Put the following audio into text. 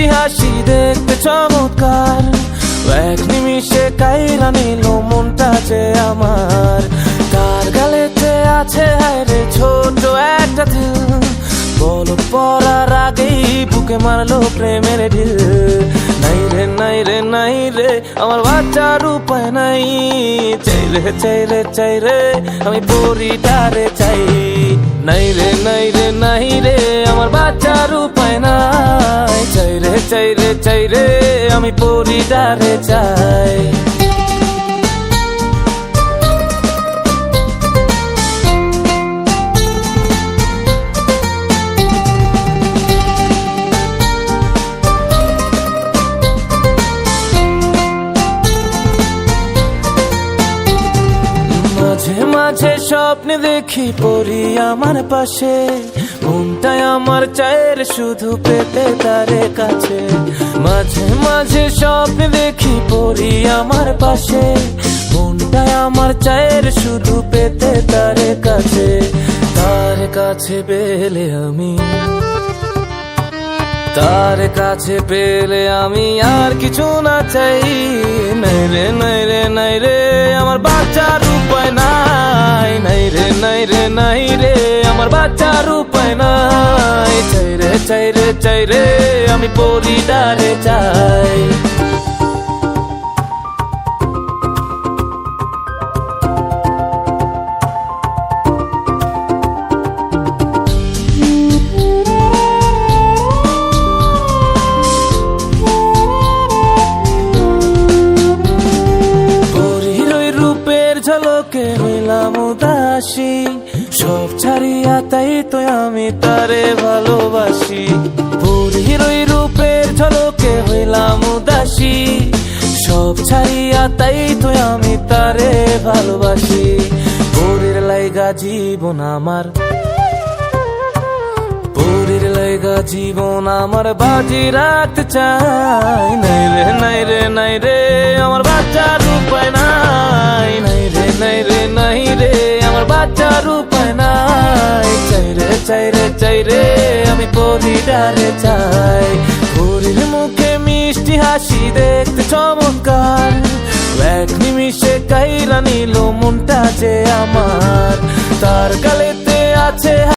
মিষ্টি হাসি দেখতে চমৎকার, এক নিমিষে কাইরা নিল মনটা যে আমার। তার গালেতে আছে হায়রে ছোট একটা দিল, বলদ পড়ার আগেই বুকে মারলো প্রেমের ঢিল। নাই রে নাই রে নাই রে আমার বাচ্চার উপায় নাই, চাই রে চাই রে চাই রে আমি পরিটারে চাই। নাই রে নাই রে নাই রে আমার বাচ্চার উপায় নাই, চাই রে চাই রে চাই রে আমি পরিটারে চাই। মাঝে মাঝে স্বপ্নে দেখি পরি আমার পাশে, মনটাই আমার চায়ের শুধু পেতে তারে কাছে। মাঝে মাঝে স্বপ্নে দেখি পরি আমার পাশে, মনটাই আমার চায়ের শুধু পেতে তারে কাছে। তার কাছে পেলে আমি, তার কাছে পেলে আমি আর কিছু না চাই। নাই রে নাই রে নাই রে আমার বাচ্চার উপায় নাই, নাই রে নাই রে নাই রে আমার বাচ্চার উপায় নাই। চাই রে চাই রে চাই রে আমি পরিটারে চাই। ঝলকে হইলাম উদাসী, সব ছাড়িয়া তাই তো আমি তারে ভালোবাসি। পরীর ওই রূপের ঝলকে হইলাম উদাসী, সব ছাড়িয়া তাই তো আমি তারে ভালোবাসি। পরীর লাইগা জীবন আমার, পরীর লাইগা জীবন আমার বাজি রাখতে চাই। নাই রে নাই রে নাই রে আমার বাচ্চার উপায় নাই, নাই রে নাই রে নাই রে আমার বাচ্চার উপায় নাই। চাই রে চাই রে চাই রে আমি পরিটারে চাই। পরীর মুখে মিষ্টি হাসি দেখতে চমৎকার, এক নিমিষে কাইরা নিল মনটা যে আমার। তার গালেতে আছে